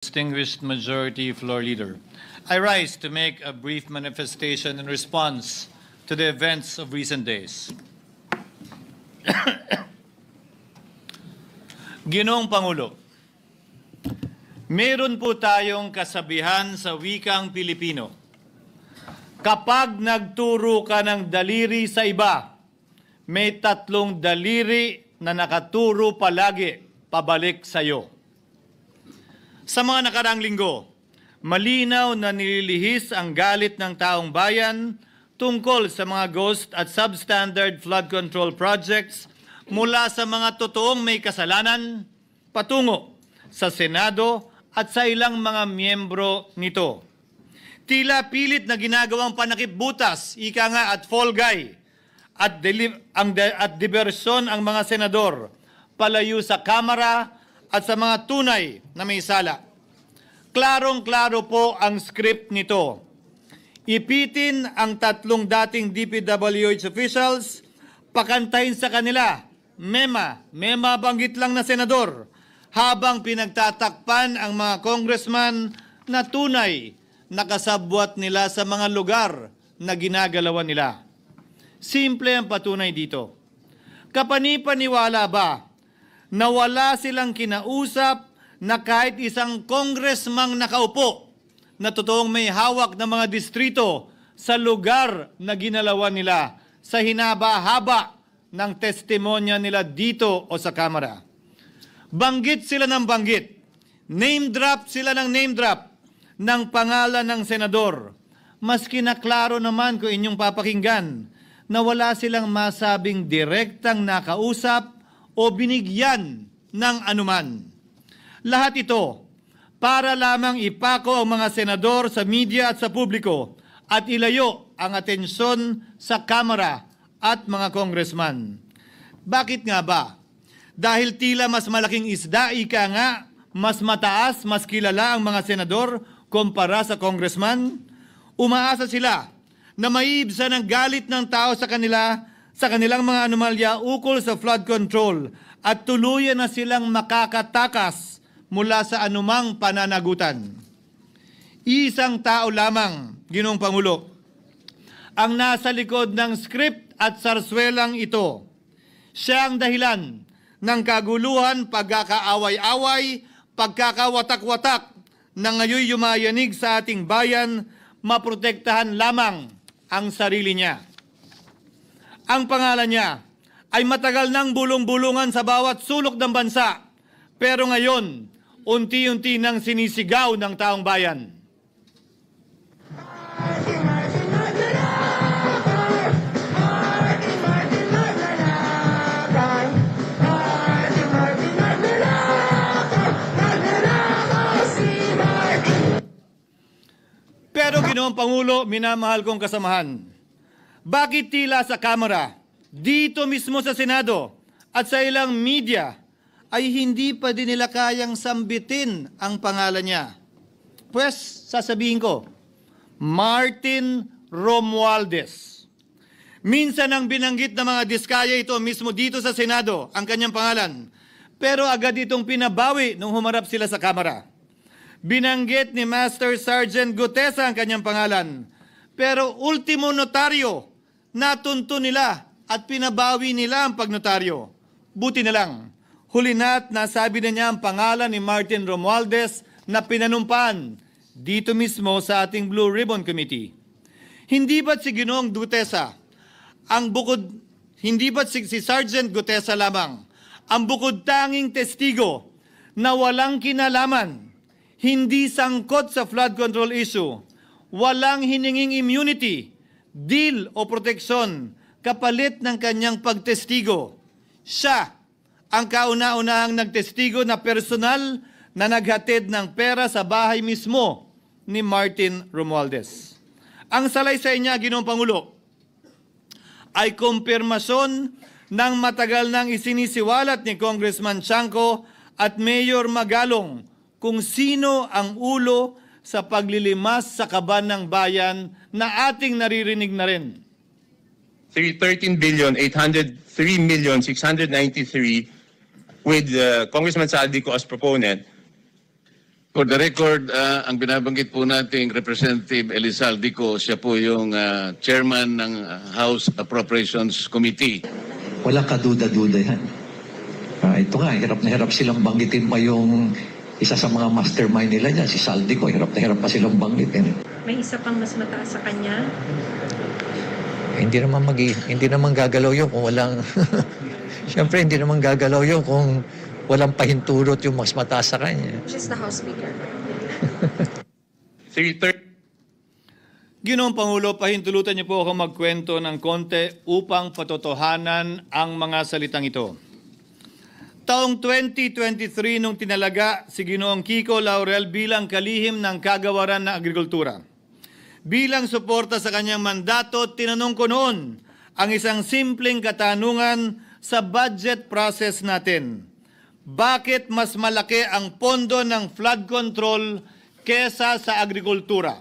Distinguished Majority Floor Leader, I rise to make a brief manifestation in response to the events of recent days. Ginoong Pangulo, meron po tayong kasabihan sa wikang Pilipino. Kapag nagturo ka ng daliri sa iba, may tatlong daliri na nakaturo palagi pabalik sa iyo. Sa mga nakaraang linggo, malinaw na nililihis ang galit ng taong bayan tungkol sa mga ghost at substandard flood control projects mula sa mga totoong may kasalanan patungo sa Senado at sa ilang mga miyembro nito. Tila pilit na ginagawang panakipbutas, ika nga at fall guy, at diversyon ang mga senador palayo sa Kamara at sa mga tunay na may sala. Klarong-klaro po ang script nito. Ipitin ang tatlong dating DPWH officials, pakantahin sa kanila, mema banggit lang na senador, habang pinagtatakpan ang mga congressman na tunay na kasabwat nila sa mga lugar na ginagalawan nila. Simple ang patunay dito. Kapanipaniwala ba na wala silang kinausap na kahit isang congressman nakaupo na totoong may hawak ng mga distrito sa lugar na ginalawan nila sa hinaba-haba ng testimonya nila dito o sa Kamara? Banggit sila ng banggit, name drop sila ng name drop ng pangalan ng senador. Mas kinaklaro naman ko inyong papakinggan na wala silang masabing direktang nakausap o binigyan ng anuman. Lahat ito para lamang ipako ang mga senador sa media at sa publiko at ilayo ang atensyon sa Kamara at mga congressman. Bakit nga ba? Dahil tila mas malaking isda, ika nga, mas mataas, mas kilala ang mga senador kumpara sa congressman? Umaasa sila na maiibsan ang galit ng tao sa kanilang mga anomalya ukol sa flood control at tuluyan na silang makakatakas mula sa anumang pananagutan. Isang tao lamang, Ginoong Pangulo, ang nasa likod ng script at sarswelang ito. Siya ang dahilan ng kaguluhan, pagkakaaway-away, pagkakawatak-watak na ngayon yumayanig sa ating bayan, maprotektahan lamang ang sarili niya. Ang pangalan niya ay matagal nang bulong-bulungan sa bawat sulok ng bansa, pero ngayon, unti-unti nang sinisigaw ng taong bayan. Pero Ginoong Pangulo, minamahal kong kasamahan, bakit tila sa Kamara, dito mismo sa Senado at sa ilang media ay hindi pa din nila kayang sambitin ang pangalan niya? Pues, sasabihin ko, Martin Romualdez. Minsan ang binanggit ng mga diskaya ito mismo dito sa Senado, ang kanyang pangalan. Pero agad itong pinabawi nung humarap sila sa Kamara. Binanggit ni Master Sergeant Gutesa ang kanyang pangalan. Pero ultimo notaryo, natunto nila at pinabawi nila ang pagnotaryo. Buti na lang, huli na't nasabi na niya ang pangalan ni Martin Romualdez na pinanumpaan dito mismo sa ating Blue Ribbon Committee. Hindi ba't si Ginoong Gutesa, hindi ba't si Sergeant Gutesa lamang ang bukod tanging testigo na walang kinalaman, hindi sangkot sa flood control issue, walang hininging immunity, deal o proteksyon kapalit ng kanyang pagtestigo? Siya ang kauna-unahang nagtestigo na personal na naghatid ng pera sa bahay mismo ni Martin Romualdez. Ang salaysay niya, Ginoong Pangulo, ay kumpirmasyon ng matagal nang isinisiwalat ni Congressman Chanco at Mayor Magalong kung sino ang ulo sa paglilimas sa kaban ng bayan na ating naririnig na rin. 13,803,693 with Congressman Saldico as proponent, For the record, ang binabanggit po nating Representative Elizalde siya po yung chairman ng House Appropriations Committee. Walang kaduda-duda yan. Ito nga, hirap na hirap silang banggitin pa yung isa sa mga mastermind nila dyan, si Saldico. Hirap na hirap pa silang banggitin. May isa pang mas mataas sa kanya? Hindi naman gagalaw yun kung walang... Siyempre, hindi naman gagalaw yun kung walang pahintulot yung mas mataas sa kanya. She's the House Speaker. 3:30. Ginoong Pangulo, pahintulutan niyo po ako magkwento ng konti upang patotohanan ang mga salitang ito. Taong 2023 nung tinalaga si Ginoong Kiko Laurel bilang kalihim ng kagawaran ng agrikultura. Bilang suporta sa kanyang mandato, tinanong ko noon ang isang simpleng katanungan sa budget process natin. Bakit mas malaki ang pondo ng flood control kesa sa agrikultura?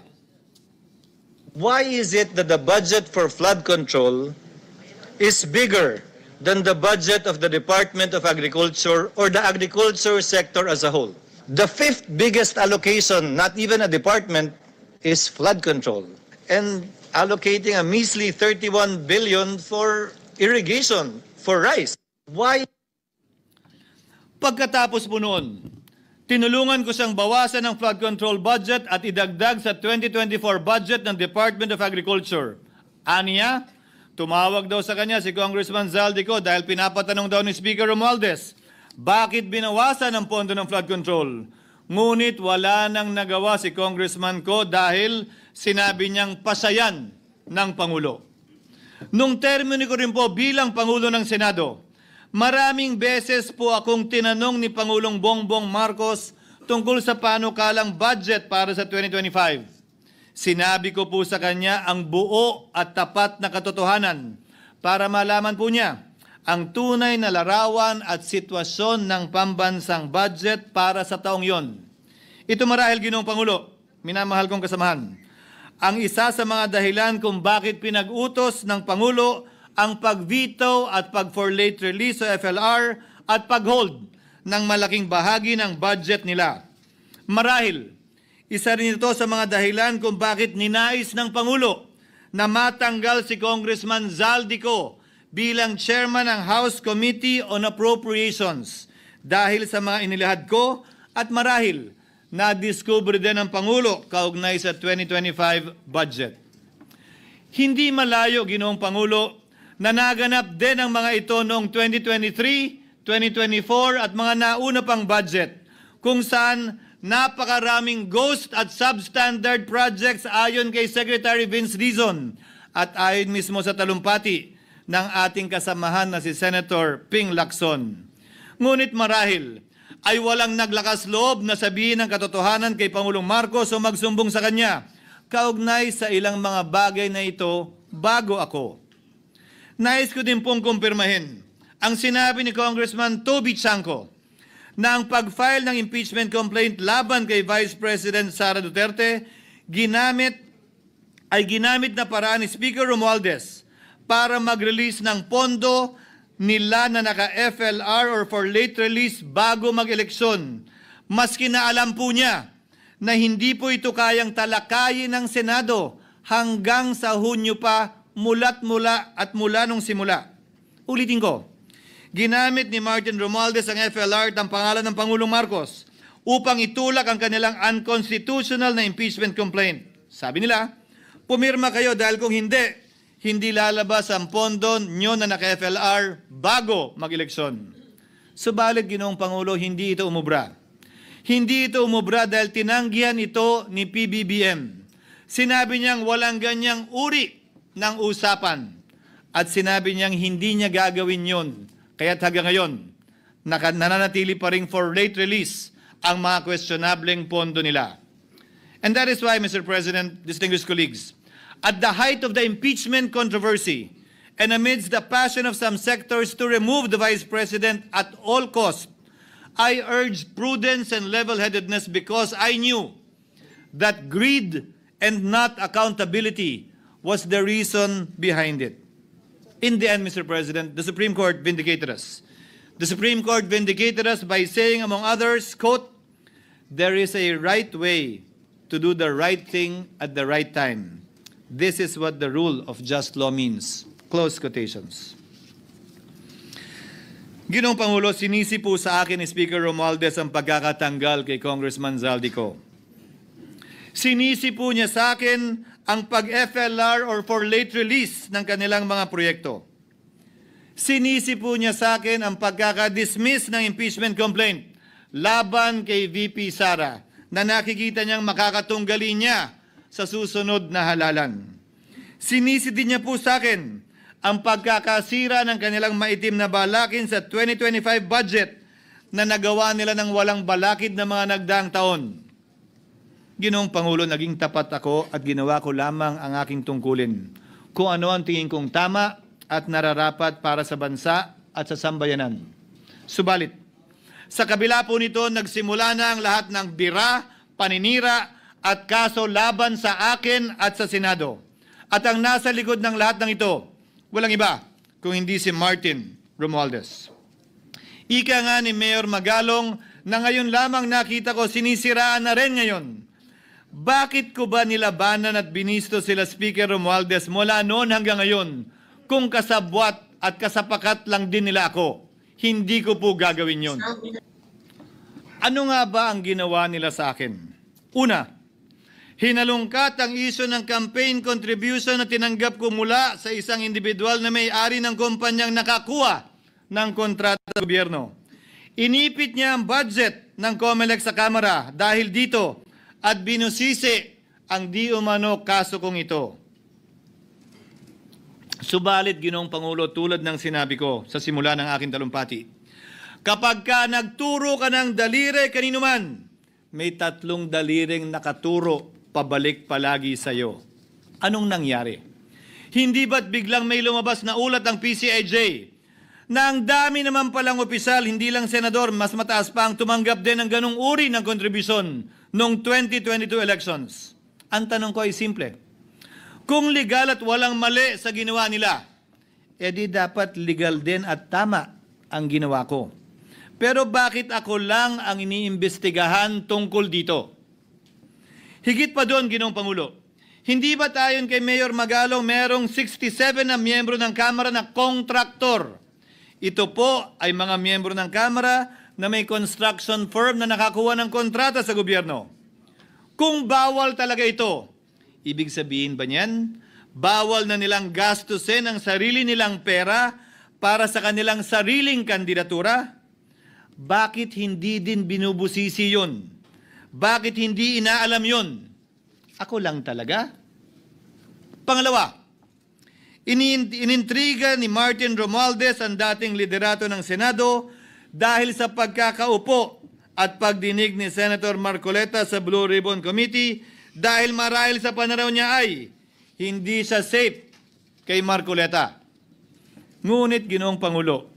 Why is it that the budget for flood control is bigger than the budget of the Department of Agriculture or the agriculture sector as a whole? The fifth biggest allocation, not even a department, is flood control. And allocating a measly 31 billion for irrigation, for rice. Why? Pagkatapos po noon, tinulungan ko siyang bawasan ng flood control budget at idagdag sa 2024 budget ng Department of Agriculture. Aniya, tumawag daw sa kanya si Congressman Zaldico dahil pinapatanong daw ni Speaker Romualdez, bakit binawasan ang pondo ng flood control? Ngunit wala nang nagawa si Congressman ko dahil sinabi niyang pasayan ng Pangulo. Nung termino ko rin po bilang Pangulo ng Senado, maraming beses po akong tinanong ni Pangulong Bongbong Marcos tungkol sa panukalang budget para sa 2025. Sinabi ko po sa kanya ang buo at tapat na katotohanan para malaman po niya ang tunay na larawan at sitwasyon ng pambansang budget para sa taong yon. Ito marahil, Ginoong Pangulo, minamahal kong kasamahan, ang isa sa mga dahilan kung bakit pinag-utos ng Pangulo ang pag-veto at pag-for late release sa FLR at pag-hold ng malaking bahagi ng budget nila. Marahil, isa rin ito sa mga dahilan kung bakit ninais ng Pangulo na matanggal si Congressman Zaldico bilang chairman ng House Committee on Appropriations dahil sa mga inilahad ko at marahil na-discover din ng Pangulo kaugnay sa 2025 budget. Hindi malayo, Ginoong Pangulo, na naganap din ang mga ito noong 2023, 2024 at mga nauna pang budget kung saan napakaraming ghost at substandard projects ayon kay Secretary Vince Dizon at ayon mismo sa talumpati ng ating kasamahan na si Senator Ping Lacson. Ngunit marahil ay walang naglakas loob na sabihin ang katotohanan kay Pangulong Marcos o magsumbong sa kanya kaugnay sa ilang mga bagay na ito bago ako. Nais ko din pong kumpirmahin ang sinabi ni Congressman Toby Chanco na ang pag-file ng impeachment complaint laban kay Vice President Sara Duterte ginamit na paraan ni Speaker Romualdez para mag-release ng pondo nila na naka-FLR or for late release bago mag-eleksyon. Maski na alam po niya na hindi po ito kayang talakayin ng Senado hanggang sa Hunyo pa mula nung simula. Ulitin ko, ginamit ni Martin Romualdez ang FLR at ang pangalan ng Pangulong Marcos upang itulak ang kanilang unconstitutional na impeachment complaint. Sabi nila, pumirma kayo dahil kung hindi lalabas ang pondo nyo na naka-FLR bago mag-eleksyon. Subalit, Ginoong Pangulo, hindi ito umubra. Hindi ito umubra dahil tinanggihan ito ni PBBM. Sinabi niyang walang ganyang uri ng usapan at sinabi niyang hindi niya gagawin yon. Kaya't hanggang ngayon, nananatili pa rin for late release ang mga questionableng pondo nila. And that is why, Mr. President, distinguished colleagues, at the height of the impeachment controversy and amidst the passion of some sectors to remove the Vice President at all costs, I urged prudence and level-headedness because I knew that greed and not accountability was the reason behind it. In the end, Mr. President, the Supreme Court vindicated us. The Supreme Court vindicated us by saying, among others, quote, there is a right way to do the right thing at the right time. This is what the rule of just law means. Close quotations. Ginoong Pangulo, sinisi po sa akin ni Speaker Romualdez ang pagkakatanggal kay Congressman Zaldico. Sinisi po niya sa akin ang pag-FLR or for late release ng kanilang mga proyekto. Sinisi po niya sa akin ang pagkakadismiss ng impeachment complaint laban kay VP Sara na nakikita niyang makakatunggali niya sa susunod na halalan. Sinisi din niya po sa akin ang pagkakasira ng kanilang maitim na balakin sa 2025 budget na nagawa nila ng walang balakid na mga nagdaang taon. Ginoong Pangulo, naging tapat ako at ginawa ko lamang ang aking tungkulin. Kung ano ang tingin kong tama at nararapat para sa bansa at sa sambayanan. Subalit, sa kabila po nito, nagsimula na ang lahat ng bira, paninira at kaso laban sa akin at sa Senado. At ang nasa likod ng lahat ng ito, walang iba kung hindi si Martin Romualdez. Ika nga ni Mayor Magalong na ngayon lamang nakita ko sinisiraan na rin ngayon. Bakit ko ba nilabanan at binisto sila Speaker Romualdez mula noon hanggang ngayon kung kasabwat at kasapakat lang din nila ako? Hindi ko po gagawin yon. Ano nga ba ang ginawa nila sa akin? Una, hinalungkat ang isyu ng campaign contribution na tinanggap ko mula sa isang individual na may-ari ng kumpanyang nakakuha ng kontrata sa gobyerno. Inipit niya ang budget ng COMELEC sa Kamara dahil dito at binusisi ang di umano kaso kong ito. Subalit, Ginoong Pangulo, tulad ng sinabi ko sa simula ng aking talumpati, kapag ka nagturo ka ng daliri kanino man, may 3 daliring nakaturo pabalik palagi sa iyo. Anong nangyari? Hindi ba't biglang may lumabas na ulat ng PCIJ na ang dami naman palang opisyal, hindi lang senador, mas mataas pa ang tumanggap din ng ganung uri ng kontribusyon noong 2022 elections? Ang tanong ko ay simple. Kung legal at walang mali sa ginawa nila, edi dapat legal din at tama ang ginawa ko. Pero bakit ako lang ang iniimbestigahan tungkol dito? Higit pa doon, Ginoong Pangulo, hindi ba tayon kay Mayor Magalong merong 67 na miyembro ng Kamara na kontraktor? Ito po ay mga miyembro ng Kamara na may construction firm na nakakuha ng kontrata sa gobyerno. Kung bawal talaga ito, ibig sabihin ba niyan, bawal na nilang gastusin ang sarili nilang pera para sa kanilang sariling kandidatura? Bakit hindi din binubusisi yun? Bakit hindi inaalam yun? Ako lang talaga? Pangalawa, inintriga ni Martin Romualdez ang dating liderato ng Senado dahil sa pagkakaupo at pagdinig ni Senator Marcoleta sa Blue Ribbon Committee dahil marahil sa pananaw niya ay hindi siya safe kay Marcoleta. Ngunit, Ginoong Pangulo,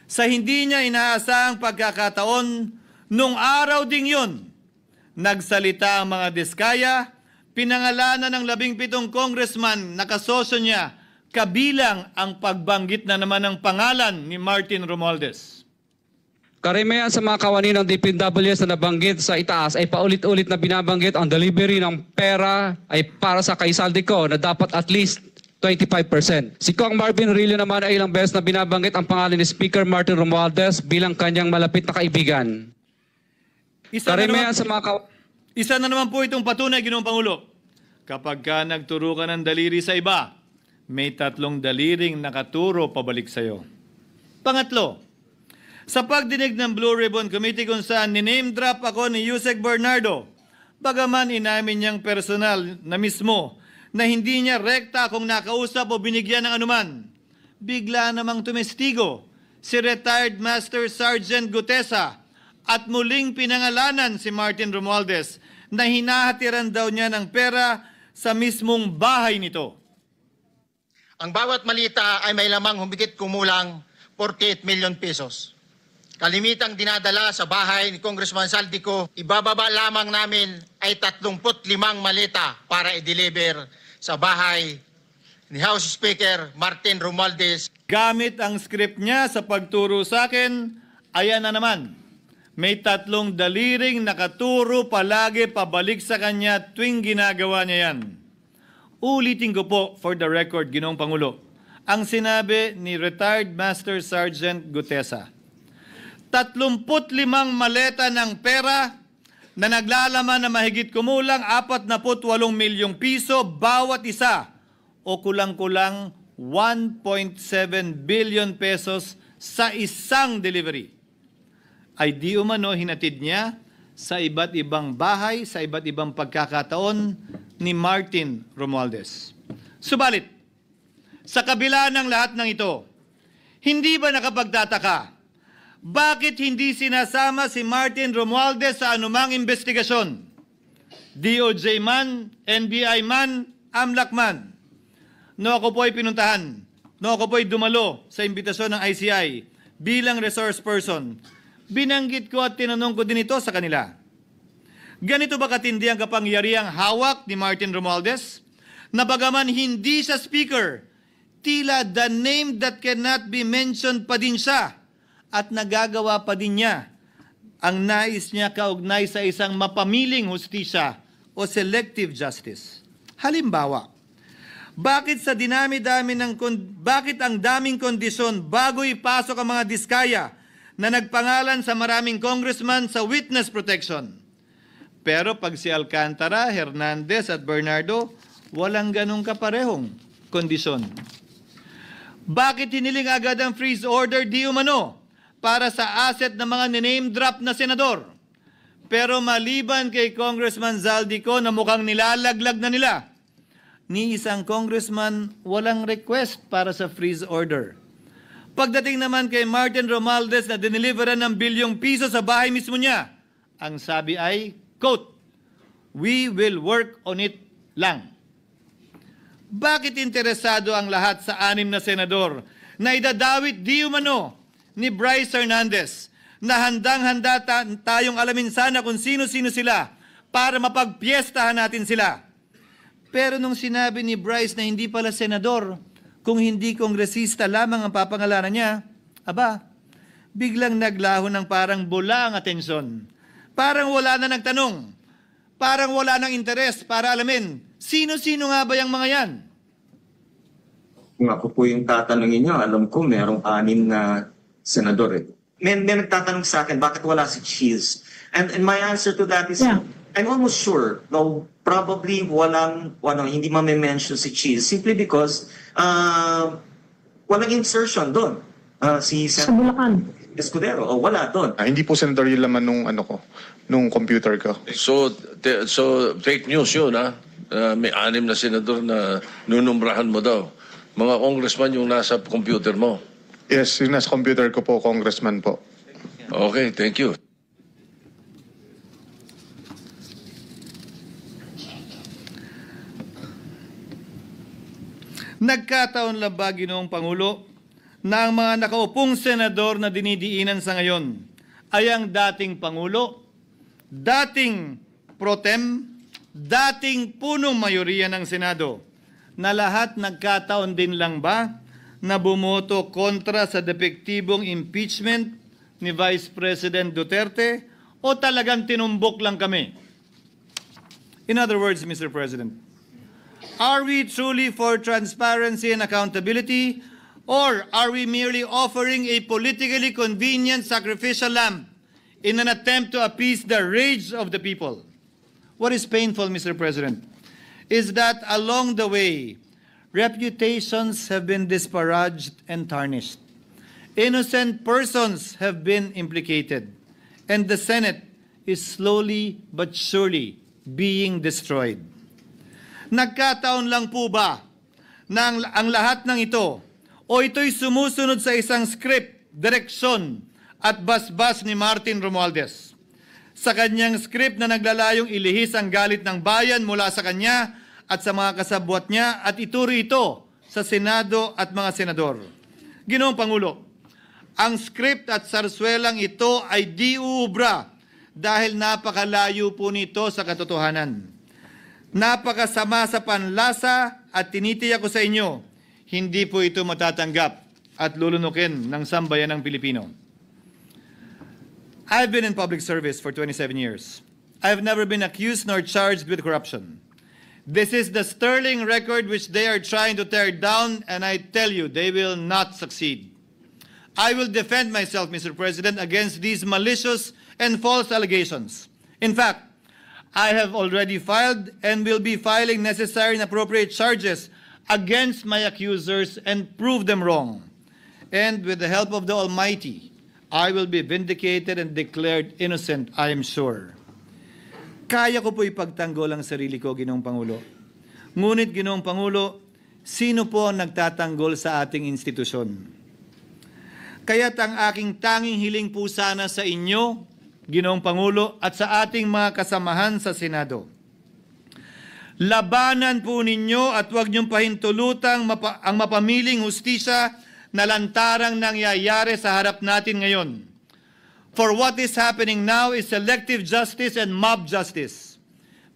sa hindi niya inaasahang pagkakataon, nung araw ding yun, nagsalita ang mga diskaya, pinangalanan ng 17 congressman na kasosyo niya, kabilang ang pagbanggit na naman ng pangalan ni Martin Romualdez. Karamihan sa mga kawani ng DPWH na nabanggit sa itaas ay paulit-ulit na binabanggit ang delivery ng pera ay para sa kay Zaldico na dapat at least 25%. Si Kong Marvin Rillo naman ay ilang beses na binabanggit ang pangalan ni Speaker Martin Romualdez bilang kanyang malapit na kaibigan. Isa na naman po itong patunay, Ginoong Pangulo. Kapag ka nagturo ka ng daliri sa iba, may 3 daliring nakaturo pabalik sa iyo. Pangatlo, sa pagdinig ng Blue Ribbon Committee kung saan niname drop ako ni Yusek Bernardo, bagaman inamin niyang personal na mismo na hindi niya rekta kung nakausap o binigyan ng anuman, bigla namang tumestigo si retired Master Sergeant Gutesa at muling pinangalanan si Martin Romualdez na hinahatiran daw niya ng pera sa mismong bahay nito. Ang bawat malita ay may lamang humigit kumulang 48 million pesos. Kalimitang dinadala sa bahay ni Congressman Zaldico, ibababa lamang namin ay 35 maleta para i-deliver sa bahay ni House Speaker Martin Romualdez. Gamit ang script niya sa pagturo sa akin, ayan na naman. May 3 daliring nakaturo palagi pabalik sa kanya tuwing ginagawa niya yan. Ulitin ko po for the record, Ginoong Pangulo, ang sinabi ni retired Master Sergeant Gutesa. 35 maleta ng pera na naglalaman na mahigit kumulang 48 milyong piso bawat isa o kulang-kulang 1.7 billion pesos sa isang delivery ay di umano hinatid niya sa iba't ibang bahay, sa iba't ibang pagkakataon ni Martin Romualdez. Subalit, sa kabila ng lahat ng ito, hindi ba nakapagtataka bakit hindi sinasama si Martin Romualdez sa anumang investigasyon? DOJ man, NBI man, AMLAC man. No ako po'y pinuntahan, no ako po'y dumalo sa imbitasyon ng ICI bilang resource person. Binanggit ko at tinanong ko din ito sa kanila. Ganito ba katindi ang kapangyarihang hawak ni Martin Romualdez? Na bagaman hindi siya speaker, tila the name that cannot be mentioned pa din siya at nagagawa pa din niya ang nais niya kaugnay sa isang mapamiling hustisya o selective justice. Halimbawa, bakit ang daming kondisyon bago ipasok ang mga diskaya na nagpangalan sa maraming congressman sa witness protection? Pero pag si Alcantara, Hernandez at Bernardo, walang ganong kaparehong kondisyon. Bakit hiniling agad ang freeze order di umano para sa asset ng mga name drop na senador? Pero maliban kay Congressman Zaldico na mukhang nilalaglag na nila, ni isang congressman walang request para sa freeze order. Pagdating naman kay Martin Romualdez na diniliveran ng bilyong piso sa bahay mismo niya, ang sabi ay, quote, "We will work on it lang." Bakit interesado ang lahat sa 6 na senador na idadawit di umano ni Bryce Hernandez na handang-handa tayong alamin sana kung sino-sino sila para mapagpiestahan natin sila? Pero nung sinabi ni Bryce na hindi pala senador, kung hindi kongresista lamang ang papangalanan niya, aba, biglang naglaho ng parang bula ang atensyon. Parang wala na nagtanong. Parang wala nang interes para alamin, sino-sino nga ba yung mga yan? Kung ako po yung tatanungin niyo, alam ko merong 6 na senador eh. May nagtatanong sa akin, bakit wala si Cheese? And my answer to that is, I'm almost sure, no, probably hindi mame-mention si Cheese simply because walang insertion doon. Si Sa Bulacan. Escudero, wala doon. Hindi po senador yung laman nung computer ko. So fake news yun, ha? May 6 na senador na nunumbrahan mo daw. Mga congressman yung nasa computer mo. Yes, yung nasa computer ko po, congressman po. Okay, thank you. Nagkataon lang ba, Ginoong Pangulo, na ang mga nakaupong senador na dinidiinan sa ngayon ay ang dating Pangulo, dating pro tem, dating punong mayoriya ng Senado, na lahat nagkataon din lang ba na bumoto kontra sa depektibong impeachment ni Vice President Duterte o talagang tinumbok lang kami? In other words, Mr. President, are we truly for transparency and accountability, or are we merely offering a politically convenient sacrificial lamb in an attempt to appease the rage of the people? What is painful, Mr. President, is that along the way, reputations have been disparaged and tarnished. Innocent persons have been implicated, and the Senate is slowly but surely being destroyed. Nagkataon lang po ba na ang lahat ng ito o ito'y sumusunod sa isang script, direksyon at basbas ni Martin Romualdez? Sa kanyang script na naglalayong ilihis ang galit ng bayan mula sa kanya at sa mga kasabwat niya at ituro ito sa Senado at mga senador. Ginoong Pangulo, ang script at sarswelang ito ay di uubra dahil napakalayo po nito sa katotohanan. Napakasama sa panlasa at tinitiyak ko sa inyo, hindi po ito matatanggap at lulunukin ng sambayanang Pilipino. I've been in public service for 27 years. I've never been accused nor charged with corruption. This is the sterling record which they are trying to tear down, and I tell you, they will not succeed. I will defend myself, Mr. President, against these malicious and false allegations. In fact, I have already filed and will be filing necessary and appropriate charges against my accusers and prove them wrong. And with the help of the Almighty, I will be vindicated and declared innocent, I am sure. Kaya ko po ipagtanggol ang sarili ko, Ginoong Pangulo. Ngunit, Ginoong Pangulo, sino po ang nagtatanggol sa ating institusyon? Kaya't ang aking tanging hiling po sana sa inyo, Ginoong Pangulo, at sa ating mga kasamahan sa Senado. Labanan po ninyo at huwag niyong pahintulutang ang mapamiling hustisya na lantarang nangyayari sa harap natin ngayon. For what is happening now is selective justice and mob justice.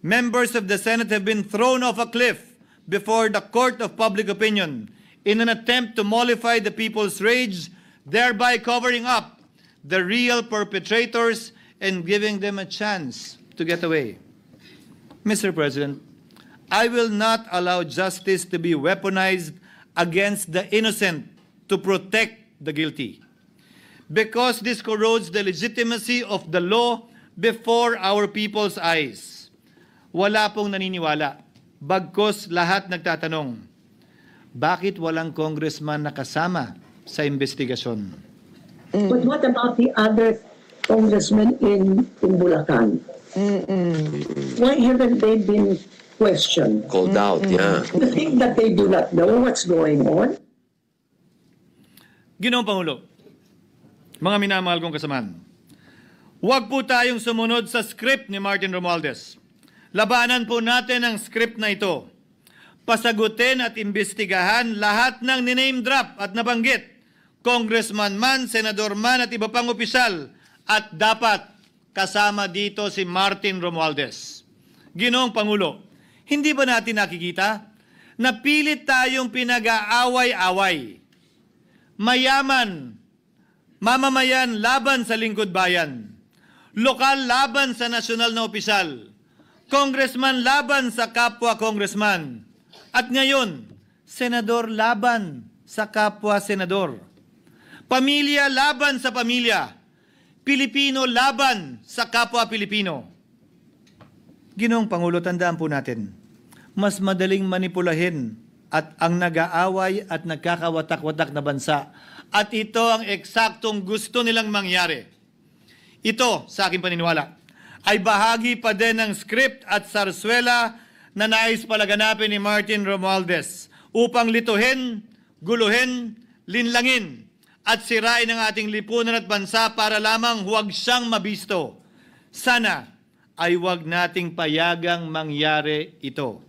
Members of the Senate have been thrown off a cliff before the court of public opinion in an attempt to mollify the people's rage, thereby covering up the real perpetrators and giving them a chance to get away. Mr. President, I will not allow justice to be weaponized against the innocent to protect the guilty, because this corrodes the legitimacy of the law before our people's eyes. Wala pong naniniwala, bagkus lahat nagtatanong, bakit walang congressman nakasama sa investigasyon? But what about the other congressmen in Bulacan? Why haven't they been questioned? Called out, yeah. You think that they do not know what's going on? Ginoong Pangulo, mga minamahal kong kasamahan, huwag po tayong sumunod sa script ni Martin Romualdez. Labanan po natin ang script na ito. Pasagutin at imbestigahan lahat ng niname drop at nabanggit, congressman man, senador man at iba pang opisyal, at dapat kasama dito si Martin Romualdez. Ginoong Pangulo, hindi ba natin nakikita na pilit tayong pinag-aaway-away? Mayaman, mamamayan laban sa lingkod bayan, lokal laban sa nasyonal na opisyal, congressman laban sa kapwa congressman, at ngayon, senador laban sa kapwa senador, pamilya laban sa pamilya, Pilipino laban sa kapwa Pilipino. Ginoong Pangulo, tandaan po natin, mas madaling manipulahin at ang nag-aaway at nagkakawatak-watak na bansa. At ito ang eksaktong gusto nilang mangyari. Ito, sa aking paniniwala, ay bahagi pa din ng script at sarswela na nais palaganapin ni Martin Romualdez upang lituhin, guluhin, linlangin at sirain ang ating lipunan at bansa para lamang huwag siyang mabisto. Sana ay huwag nating payagang mangyari ito.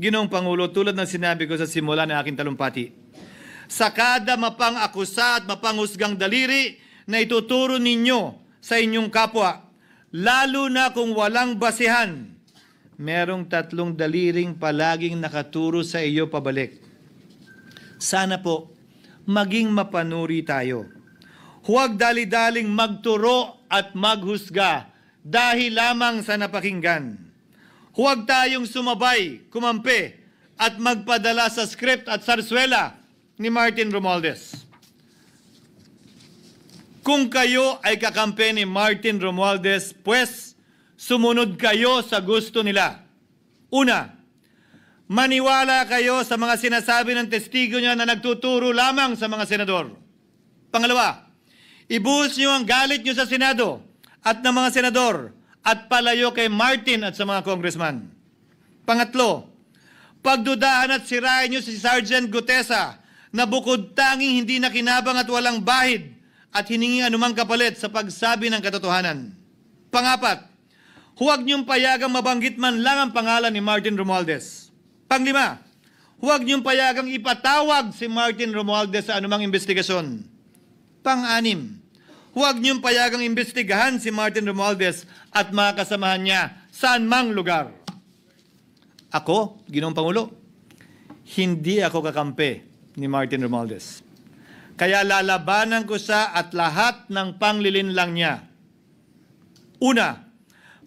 Ginoong Pangulo, tulad ng sinabi ko sa simula ng aking talumpati, sa kada mapang-akusa at mapanghusgang daliri na ituturo ninyo sa inyong kapwa, lalo na kung walang basihan, merong 3 daliring palaging nakaturo sa iyo pabalik. Sana po, maging mapanuri tayo. Huwag dali-daling magturo at maghusga dahil lamang sa napakinggan. Huwag tayong sumabay, kumampi, at magpadala sa script at sarswela ni Martin Romualdez. Kung kayo ay kakampi ni Martin Romualdez, pues sumunod kayo sa gusto nila. Una, maniwala kayo sa mga sinasabi ng testigo niya na nagtuturo lamang sa mga senador. Pangalawa, ibuhos niyo ang galit niyo sa Senado at ng mga senador at palayo kay Martin at sa mga congressman. Pangatlo, pagdudahan at sirain niyo si Sergeant Gutesa na bukod tanging hindi nakinabang at walang bahid at hiningi anumang kapalit sa pagsabi ng katotohanan. Pangapat, huwag niyong payagang mabanggit man lang ang pangalan ni Martin Romualdez. Panglima, huwag niyong payagang ipatawag si Martin Romualdez sa anumang investigasyon. Pang-anim, huwag niyong payagang imbestigahan si Martin Romualdez at mga kasamahan niya saan mang lugar. Ako, Ginoong Pangulo, hindi ako kakampi ni Martin Romualdez. Kaya lalabanan ko siya at lahat ng panglilinlang niya. Una,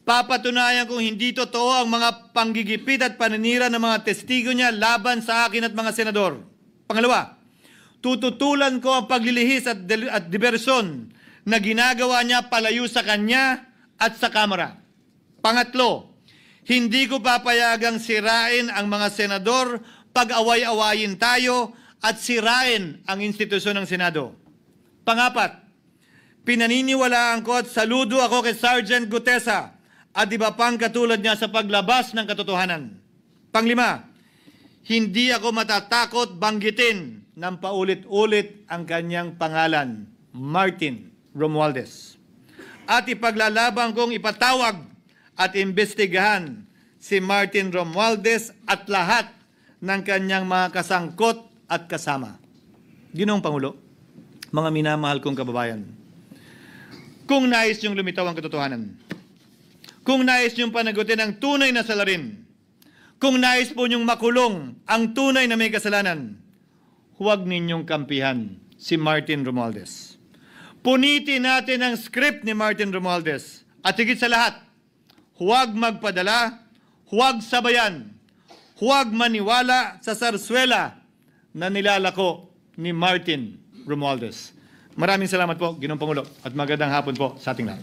papatunayan kung hindi totoo ang mga panggigipit at paninira ng mga testigo niya laban sa akin at mga senador. Pangalawa, tututulan ko ang paglilihis at diversyon na ginagawa niya palayo sa kanya at sa Kamara. Pangatlo, hindi ko papayagang sirain ang mga senador pag away-awayin tayo at sirain ang institusyon ng Senado. Pangapat, pinaniniwalaan ko at saludo ako kay Sergeant Gutesa at iba pang katulad niya sa paglabas ng katotohanan. Panglima, hindi ako matatakot banggitin ng paulit-ulit ang kanyang pangalan, Martin Romualdez. At ipaglalaban kong ipatawag at imbestigahan si Martin Romualdez at lahat ng kanyang mga kasangkot at kasama. Ginoong Pangulo, mga minamahal kong kababayan, kung nais niyong lumitaw ang katotohanan, kung nais niyong panagutin ang tunay na salarin, kung nais po niyong makulong ang tunay na may kasalanan, huwag ninyong kampihan si Martin Romualdez. Punitin natin ang script ni Martin Romualdez. At higit sa lahat, huwag magpadala, huwag sabayan, huwag maniwala sa sarswela na nilalako ni Martin Romualdez. Maraming salamat po, Ginoong Pangulo, at magandang hapon po sa ating lahat.